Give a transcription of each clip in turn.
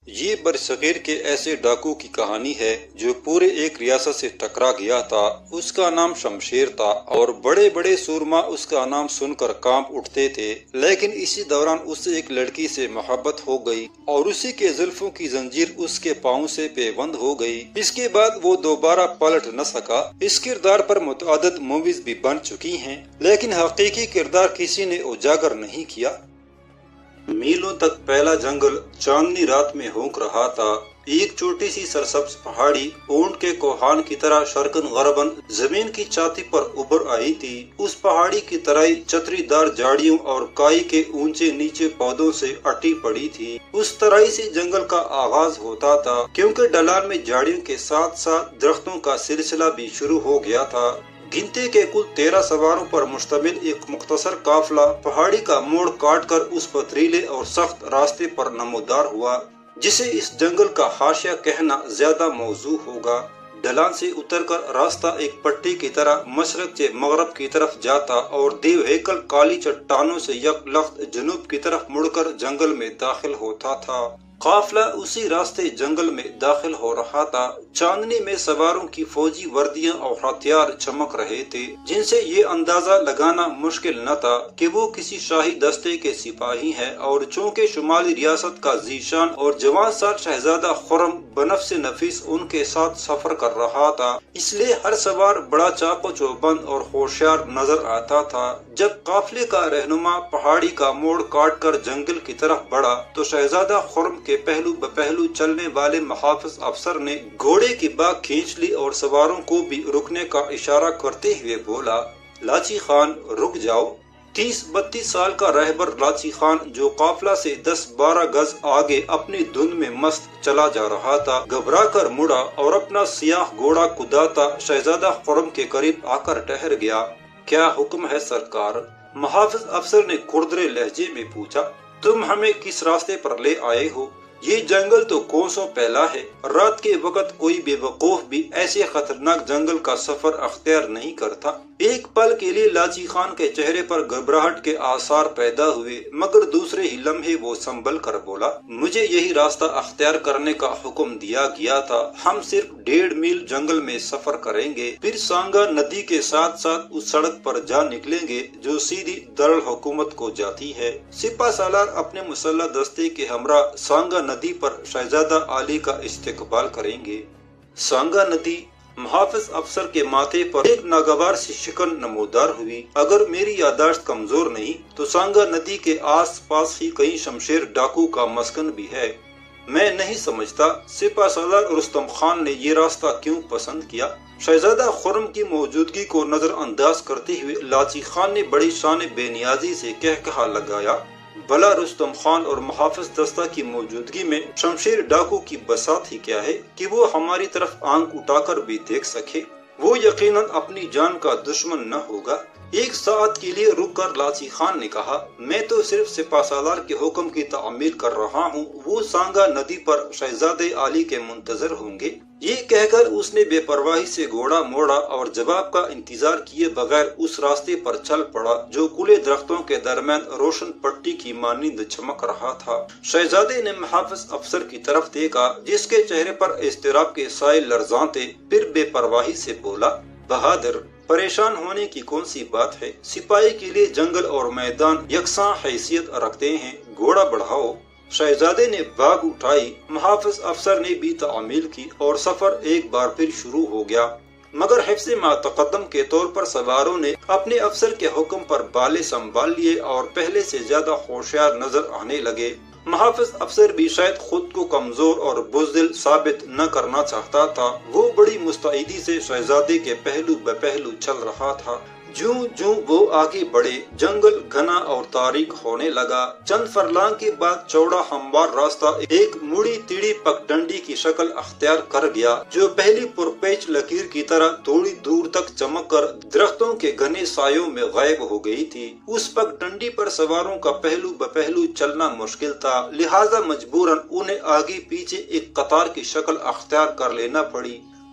یہ برصغیر کے ایسے ڈاکو کی کہانی ہے جو پورے ایک ریاست سے ٹکرا گیا تھا۔ اس کا نام شمشیر تھا اور بڑے بڑے سورما اس کا نام سن کر کانپ اٹھتے تھے، لیکن اسی دوران اس سے ایک لڑکی سے محبت ہو گئی اور اسی کے زلفوں کی زنجیر اس کے پاؤں سے پیوند ہو گئی۔ اس کے بعد وہ دوبارہ پلٹ نہ سکا۔ اس کردار پر متعدد موویز بھی بن چکی ہیں، لیکن حقیقی کردار کسی نے اجاگر نہیں کیا۔ میلوں تک پھیلا جنگل چاندنی رات میں ہونک رہا تھا۔ ایک چھوٹی سی سرسبز پہاڑی اونٹ کے کوہان کی طرح شرقن غربن زمین کی چھاتی پر ابھر آئی تھی۔ اس پہاڑی کی ترائی چھتری دار جھاڑیوں اور کائی کے اونچے نیچے پودوں سے اٹی پڑی تھی۔ اس ترائی سے جنگل کا آغاز ہوتا تھا، کیونکہ ڈھلان میں جھاڑیوں کے ساتھ ساتھ درختوں کا سلسلہ بھی شروع ہو گیا تھا۔ گنتے کے کل 13 سواروں پر مشتمل ایک مختصر قافلہ پہاڑی کا موڑ کاٹ کر اس پتھریلے اور سخت راستے پر نمودار ہوا، جسے اس جنگل کا حاشیہ کہنا زیادہ موزوں ہوگا۔ ڈھلان سے اتر کر راستہ ایک پٹی کی طرح مشرق سے مغرب کی طرف جاتا اور دیو ہیکل کالی چٹانوں سے یک لخت جنوب کی طرف مڑ کر جنگل میں داخل ہوتا تھا۔ قافلہ اسی راستے جنگل میں داخل ہو رہا تھا۔ چاندنی میں سواروں کی فوجی وردیاں اور ہتھیار چمک رہے تھے، جن سے یہ اندازہ لگانا مشکل نہ تھا کہ وہ کسی شاہی دستے کے سپاہی ہیں، اور چونکہ شمالی ریاست کا ذیشان اور جوان سال شہزادہ خرم بنفس نفیس ان کے ساتھ سفر کر رہا تھا، اس لیے ہر سوار بڑا چاق و چوبند اور ہوشیار نظر آتا تھا۔ جب قافلے کا رہنما پہاڑی کا موڑ کاٹ کر جنگل کی طرف بڑھا تو شہزادہ خرم کے پہلو بپہلو چلنے والے محافظ افسر نے گھوڑے کی باگ کھینچ لی اور سواروں کو بھی رکنے کا اشارہ کرتے ہوئے بولا، لاچی خان رک جاؤ۔ 30-32 سال کا رہبر لاچی خان، جو قافلہ سے 10-12 گز آگے اپنی دھن میں مست چلا جا رہا تھا، گھبرا کر مڑا اور اپنا سیاہ گھوڑا کداتا شہزادہ خرم کے قریب آ کر ٹھہر گیا۔ کیا حکم ہے سرکار؟ محافظ افسر نے کھردرے لہجے میں پوچھا۔ تم ہمیں کس راستے پر لے آئے ہو؟ یہ جنگل تو کوسوں پھیلا ہے۔ رات کے وقت کوئی بے وقوف بھی ایسے خطرناک جنگل کا سفر اختیار نہیں کرتا۔ ایک پل کے لیے لاچی خان کے چہرے پر گھبراہٹ کے آثار پیدا ہوئے، مگر دوسرے ہی لمحے وہ سنبھل کر بولا، مجھے یہی راستہ اختیار کرنے کا حکم دیا گیا تھا۔ ہم صرف 1.5 میل جنگل میں سفر کریں گے، پھر سانگا ندی کے ساتھ ساتھ اس سڑک پر جا نکلیں گے جو سیدھی دارالحکومت کو جاتی ہے۔ سپہ سالار اپنے مسلح دستے کے ہمراہ سانگا ندی پر شہزادہ عالی کا استقبال کریں گے۔ سانگا ندی؟ محافظ افسر کے ماتھے پر ایک ناگوار سی شکن نمودار ہوئی۔ اگر میری یادداشت کمزور نہیں تو سانگا ندی کے آس پاس ہی کہیں شمشیر ڈاکو کا مسکن بھی ہے۔ میں نہیں سمجھتا سپہ سالار رستم خان نے یہ راستہ کیوں پسند کیا۔ شہزادہ خرم کی موجودگی کو نظر انداز کرتے ہوئے لاچی خان نے بڑی شان بے نیازی سے کہا لگایا، بھلا رستم خان اور محافظ دستہ کی موجودگی میں شمشیر ڈاکو کی بساط ہی کیا ہے کہ وہ ہماری طرف آنکھ اٹھا کر بھی دیکھ سکے؟ وہ یقیناً اپنی جان کا دشمن نہ ہوگا۔ ایک ساعت کے لیے رک کر لاچی خان نے کہا، میں تو صرف سپہ سالار کے حکم کی تعمیل کر رہا ہوں، وہ سانگا ندی پر شہزادے عالی کے منتظر ہوں گے۔ یہ کہہ کر اس نے بے پرواہی سے گھوڑا موڑا اور جواب کا انتظار کیے بغیر اس راستے پر چل پڑا جو کھلے درختوں کے درمیان روشن پٹی کی مانند چمک رہا تھا۔ شہزادے نے محافظ افسر کی طرف دیکھا جس کے چہرے پر اضطراب کے سائے لرزاں تھے، پھر بے پرواہی سے بولا، بہادر، پریشان ہونے کی کون سی بات ہے؟ سپاہی کے لیے جنگل اور میدان یکساں حیثیت رکھتے ہیں، گھوڑا بڑھاؤ۔ شہزادے نے باگ اٹھائی، محافظ افسر نے بھی تعمیل کی اور سفر ایک بار پھر شروع ہو گیا، مگر حفظ ما تقدم کے طور پر سواروں نے اپنے افسر کے حکم پر بالے سنبھال لیے اور پہلے سے زیادہ ہوشیار نظر آنے لگے۔ محافظ افسر بھی شاید خود کو کمزور اور بزدل ثابت نہ کرنا چاہتا تھا، وہ بڑی مستعدی سے شہزادے کے پہلو بپہلو چل رہا تھا۔ جوں جوں وہ آگے بڑھے جنگل گھنا اور تاریک ہونے لگا۔ چند فرلانگ کے بعد چوڑا ہموار راستہ ایک مڑی تیڑی پگڈنڈی کی شکل اختیار کر گیا جو پہلی پرپیچ لکیر کی طرح تھوڑی دور تک چمک کر درختوں کے گھنے سایوں میں غائب ہو گئی تھی۔ اس پگڈنڈی پر سواروں کا پہلو بپہلو چلنا مشکل تھا، لہذا مجبوراً انہیں آگے پیچھے ایک قطار کی شکل اختیار کر لینا پڑی۔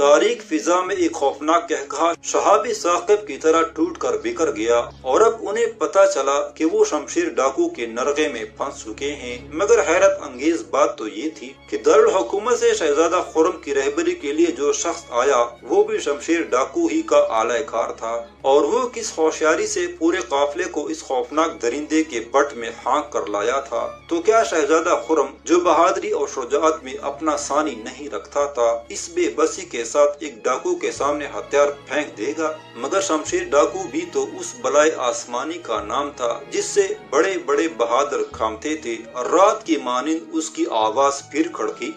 تاریک فضا میں ایک خوفناک قہقہا شہاب ثاقب کی طرح ٹوٹ کر بکھر گیا اور اب انہیں پتا چلا کہ وہ شمشیر ڈاکو کے نرغے میں پھنس چکے ہیں۔ مگر حیرت انگیز بات تو یہ تھی کہ دارالحکومت سے شہزادہ خرم کی رہبری کے لیے جو شخص آیا وہ بھی شمشیر ڈاکو ہی کا اعلی کار تھا، اور وہ کس ہوشیاری سے پورے قافلے کو اس خوفناک درندے کے بٹ میں ہانک کر لایا تھا۔ تو کیا شہزادہ خرم جو بہادری اور شجاعت میں اپنا ثانی نہیں رکھتا تھا اس بے بسی کے ساتھ ایک ڈاکو کے سامنے ہتھیار پھینک دے گا؟ مگر شمشیر ڈاکو بھی تو اس بلائے آسمانی کا نام تھا جس سے بڑے بڑے بہادر کھامتے تھے، اور رات کی مانند اس کی آواز پھر کھڑکی،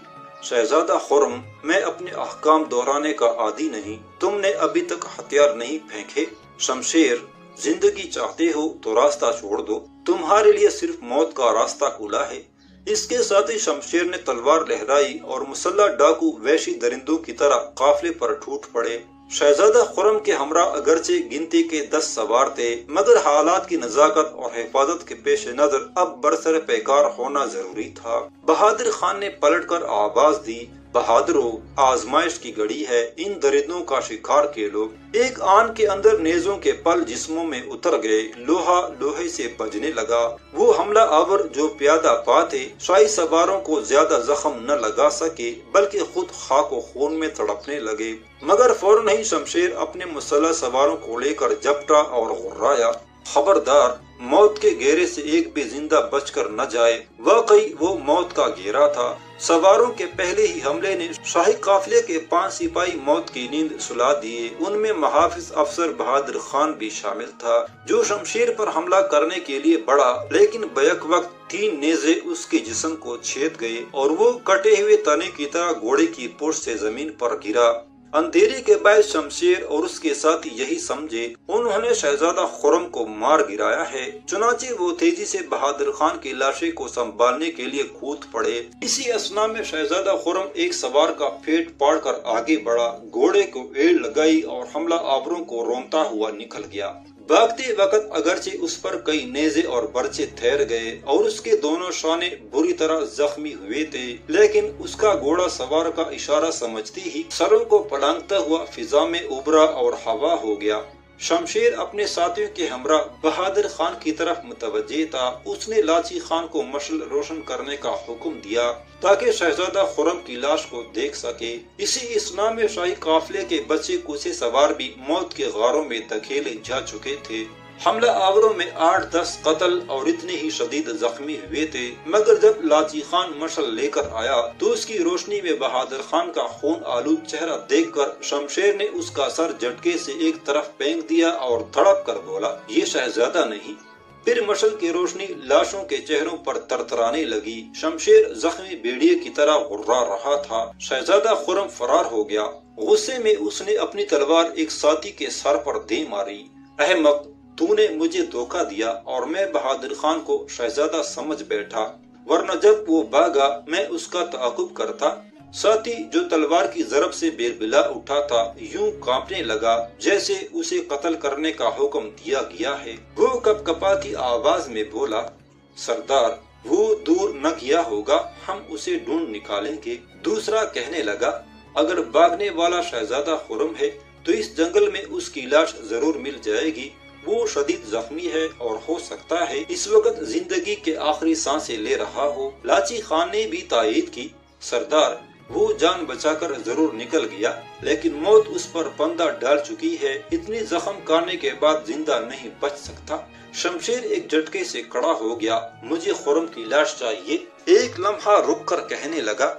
شہزادہ خرم، میں اپنے احکام دہرانے کا عادی نہیں، تم نے ابھی تک ہتھیار نہیں پھینکے۔ شمشیر، زندگی چاہتے ہو تو راستہ چھوڑ دو، تمہارے لیے صرف موت کا راستہ کھلا ہے۔ اس کے ساتھ ہی شمشیر نے تلوار لہرائی اور مسلح ڈاکو وحشی درندوں کی طرح قافلے پر ٹوٹ پڑے۔ شہزادہ خرم کے ہمراہ اگرچہ گنتی کے 10 سوار تھے، مگر حالات کی نزاکت اور حفاظت کے پیش نظر اب برسر پیکار ہونا ضروری تھا۔ بہادر خان نے پلٹ کر آواز دی، بہادرو، آزمائش کی گھڑی ہے، ان درندوں کا شکار کے لو۔ ایک آن کے اندر نیزوں کے پل جسموں میں اتر گئے، لوہا لوہے سے بجنے لگا۔ وہ حملہ آور جو پیادہ پا تھے شاہی سواروں کو زیادہ زخم نہ لگا سکے، بلکہ خود خاک و خون میں تڑپنے لگے۔ مگر فوراً ہی شمشیر اپنے مسلح سواروں کو لے کر جھپٹا اور غرایا، خبردار، موت کے گھیرے سے ایک بھی زندہ بچ کر نہ جائے۔ واقعی وہ موت کا گھیرا تھا۔ سواروں کے پہلے ہی حملے نے شاہی قافلے کے 5 سپاہی موت کی نیند سلا دیے۔ ان میں محافظ افسر بہادر خان بھی شامل تھا، جو شمشیر پر حملہ کرنے کے لیے بڑھا، لیکن بیک وقت 3 نیزے اس کے جسم کو چھید گئے اور وہ کٹے ہوئے تنے کی طرح گھوڑے کی پشت سے زمین پر گرا۔ اندھیرے کے باعث شمشیر اور اس کے ساتھی یہی سمجھے انہوں نے شہزادہ خرم کو مار گرایا ہے، چنانچہ وہ تیزی سے بہادر خان کی لاشیں کو سنبھالنے کے لیے کود پڑے۔ اسی اثنا میں شہزادہ خرم ایک سوار کا پیٹ پاڑ کر آگے بڑھا، گھوڑے کو ایڑ لگائی اور حملہ آوروں کو رونتا ہوا نکل گیا۔ بھاگتے وقت اگرچہ اس پر کئی نیزے اور برچے ٹھہر گئے اور اس کے دونوں شانے بری طرح زخمی ہوئے تھے، لیکن اس کا گھوڑا سوار کا اشارہ سمجھتی ہی سروں کو پلانگتا ہوا فضا میں ابھرا اور ہوا ہو گیا۔ شمشیر اپنے ساتھیوں کے ہمراہ بہادر خان کی طرف متوجہ تھا۔ اس نے لاچی خان کو مشعل روشن کرنے کا حکم دیا تاکہ شہزادہ خرم کی لاش کو دیکھ سکے۔ اسی اثنا میں شاہی قافلے کے بچے کچے سوار بھی موت کے غاروں میں دھکیلے جا چکے تھے۔ حملہ آوروں میں 8-10 قتل اور اتنے ہی شدید زخمی ہوئے تھے، مگر جب لاچی خان مشعل لے کر آیا تو اس کی روشنی میں بہادر خان کا خون آلود چہرہ دیکھ کر شمشیر نے اس کا سر جھٹکے سے ایک طرف پھینک دیا اور دھڑک کر بولا، یہ شہزادہ نہیں۔ پھر مشعل کی روشنی لاشوں کے چہروں پر ترترانے لگی۔ شمشیر زخمی بھیڑیے کی طرح غرا رہا تھا۔ شہزادہ خرم فرار ہو گیا۔ غصے میں اس نے اپنی تلوار ایک ساتھی کے سر پر دے ماری۔ احمق، تو نے مجھے دھوکہ دیا اور میں بہادر خان کو شہزادہ سمجھ بیٹھا، ورنہ جب وہ بھاگا میں اس کا تعاقب کرتا۔ ساتھی جو تلوار کی ضرب سے بیربلا اٹھا تھا یوں کانپنے لگا جیسے اسے قتل کرنے کا حکم دیا گیا ہے۔ وہ کپ کپاتی آواز میں بولا، سردار، وہ دور نہ گیا ہوگا، ہم اسے ڈھونڈ نکالیں گے۔ دوسرا کہنے لگا، اگر بھاگنے والا شہزادہ خرم ہے تو اس جنگل میں اس کی لاش ضرور مل جائے گی، وہ شدید زخمی ہے اور ہو سکتا ہے اس وقت زندگی کے آخری سانسیں لے رہا ہو۔ لاچی خان نے بھی تائید کی، سردار، وہ جان بچا کر ضرور نکل گیا، لیکن موت اس پر پندہ ڈال چکی ہے، اتنی زخم کھانے کے بعد زندہ نہیں بچ سکتا۔ شمشیر ایک جھٹکے سے کھڑا ہو گیا، مجھے خرم کی لاش چاہیے۔ ایک لمحہ رک کر کہنے لگا،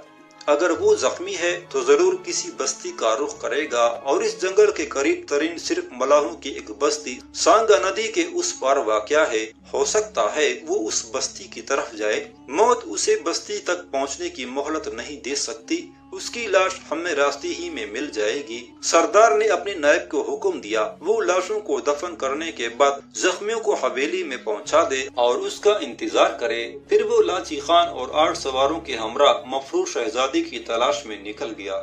اگر وہ زخمی ہے تو ضرور کسی بستی کا رخ کرے گا، اور اس جنگل کے قریب ترین صرف ملاحوں کی ایک بستی سانگا ندی کے اس پار واقع ہے، ہو سکتا ہے وہ اس بستی کی طرف جائے۔ موت اسے بستی تک پہنچنے کی مہلت نہیں دے سکتی، اس کی لاش ہمیں راستے ہی میں مل جائے گی۔ سردار نے اپنے نائب کو حکم دیا وہ لاشوں کو دفن کرنے کے بعد زخمیوں کو حویلی میں پہنچا دے اور اس کا انتظار کرے۔ پھر وہ لاچی خان اور 8 سواروں کے ہمراہ مفروض شہزادی کی تلاش میں نکل گیا۔